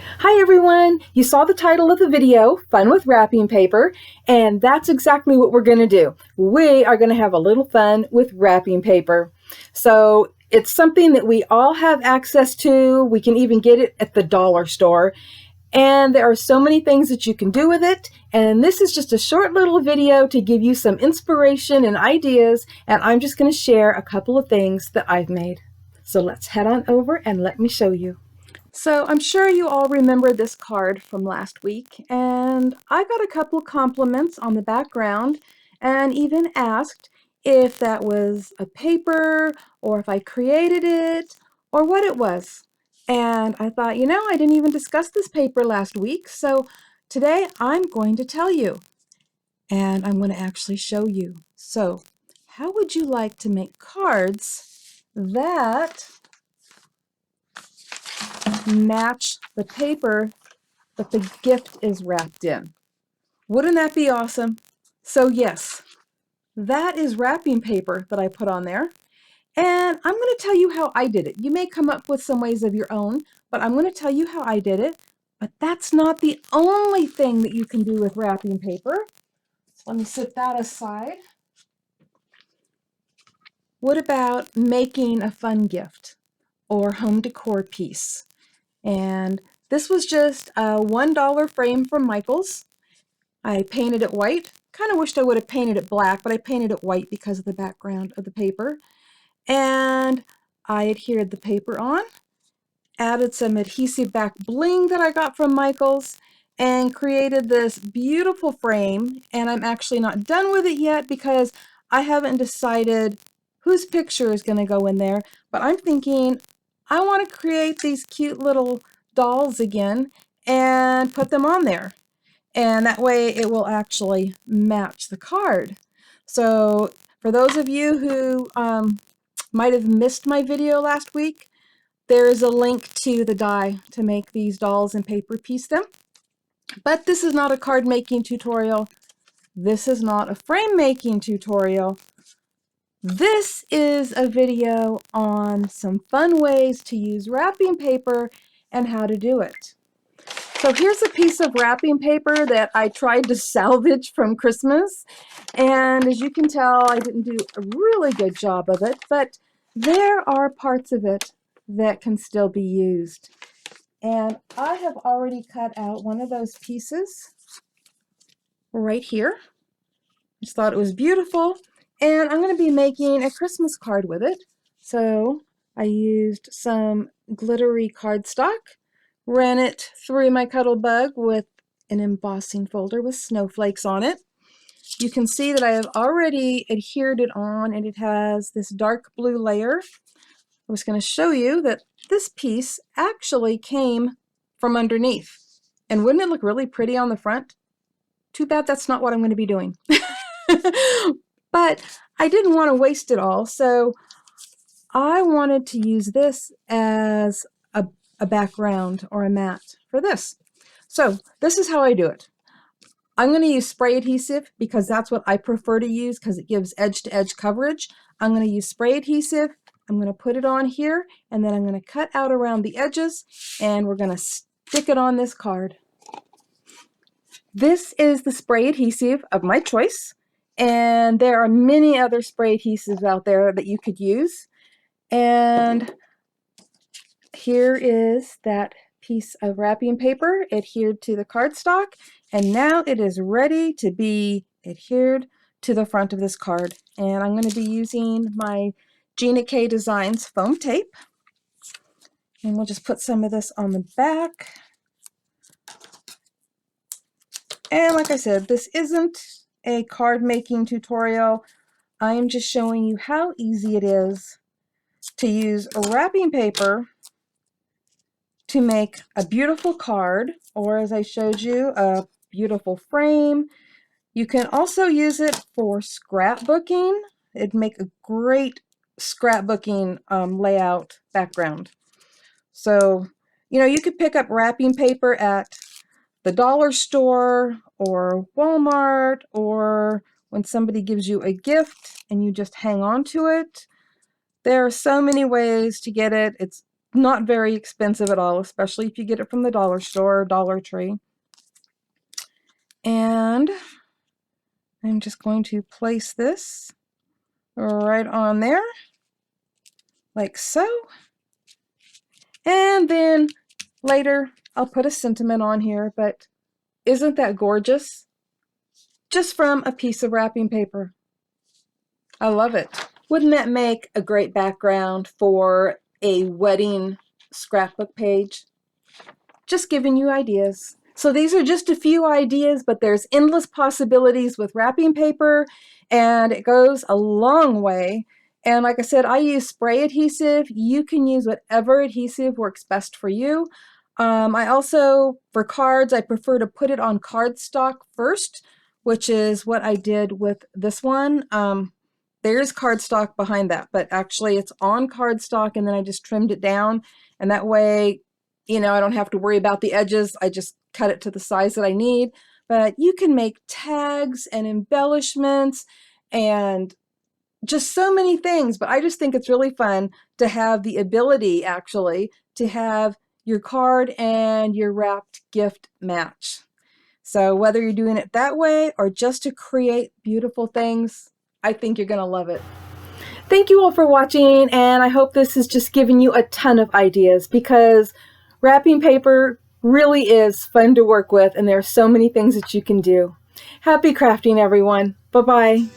Hi everyone! You saw the title of the video, Fun with Wrapping Paper, and that's exactly what we're going to do. We are going to have a little fun with wrapping paper. So it's something that we all have access to. We can even get it at the dollar store. And there are so many things that you can do with it. And this is just a short little video to give you some inspiration and ideas. And I'm just going to share a couple of things that I've made. So let's head on over and let me show you. So I'm sure you all remember this card from last week, and I got a couple of compliments on the background and even asked if that was a paper or if I created it or what it was. And I thought, I didn't even discuss this paper last week, so today I'm going to tell you and I'm going to actually show you. So how would you like to make cards that match the paper that the gift is wrapped in? Wouldn't that be awesome? So yes, that is wrapping paper that I put on there. And I'm going to tell you how I did it. You may come up with some ways of your own, but I'm going to tell you how I did it. But that's not the only thing that you can do with wrapping paper. So let me set that aside. What about making a fun gift or home decor piece? And this was just a $1 frame from Michael's. I painted it white. Kind of wished I would have painted it black, but I painted it white because of the background of the paper. And I adhered the paper on, added some adhesive back bling that I got from Michael's, and created this beautiful frame. And I'm actually not done with it yet because I haven't decided whose picture is going to go in there, but I'm thinking I want to create these cute little dolls again and put them on there. And that way it will actually match the card. So for those of you who might have missed my video last week, there is a link to the die to make these dolls and paper piece them. But this is not a card making tutorial. This is not a frame making tutorial. This is a video on some fun ways to use wrapping paper and how to do it. So here's a piece of wrapping paper that I tried to salvage from Christmas. And as you can tell, I didn't do a really good job of it, but there are parts of it that can still be used. And I have already cut out one of those pieces right here. Just thought it was beautiful. And I'm going to be making a Christmas card with it. So I used some glittery cardstock, ran it through my Cuttlebug with an embossing folder with snowflakes on it. You can see that I have already adhered it on, and it has this dark blue layer. I was going to show you that this piece actually came from underneath. And wouldn't it look really pretty on the front? Too bad that's not what I'm going to be doing. But I didn't want to waste it all, so I wanted to use this as a background or a mat for this. So this is how I do it. I'm going to use spray adhesive because that's what I prefer to use because it gives edge-to-edge coverage. I'm going to use spray adhesive. I'm going to put it on here, and then I'm going to cut out around the edges, and we're going to stick it on this card. This is the spray adhesive of my choice, and there are many other spray adhesives out there that you could use. And here is that piece of wrapping paper adhered to the cardstock, and now it is ready to be adhered to the front of this card. And I'm going to be using my Gina K Designs foam tape, and we'll just put some of this on the back. And like I said, this isn't a card making tutorial. I am just showing you how easy it is to use wrapping paper to make a beautiful card, or as I showed you, a beautiful frame. You can also use it for scrapbooking. It'd make a great scrapbooking layout background. So, you could pick up wrapping paper at the dollar store or Walmart, or when somebody gives you a gift and you just hang on to it. There are so many ways to get it. It's not very expensive at all, especially if you get it from the dollar store or Dollar Tree. And I'm just going to place this right on there, like so. And then later I'll put a sentiment on here, but isn't that gorgeous? Just from a piece of wrapping paper. I love it. Wouldn't that make a great background for a wedding scrapbook page? Just giving you ideas. So these are just a few ideas, but there's endless possibilities with wrapping paper, and it goes a long way. And like I said, I use spray adhesive. You can use whatever adhesive works best for you. I also, for cards, I prefer to put it on cardstock first, which is what I did with this one. There's cardstock behind that, but actually it's on cardstock, and then I just trimmed it down, and that way, you know, I don't have to worry about the edges. I just cut it to the size that I need. But you can make tags and embellishments and just so many things. But I just think it's really fun to have the ability, actually, to have your card and your wrapped gift match. So whether you're doing it that way or just to create beautiful things, I think you're going to love it. Thank you all for watching, and I hope this has just given you a ton of ideas, because wrapping paper really is fun to work with, and there are so many things that you can do. Happy crafting, everyone. Bye-bye.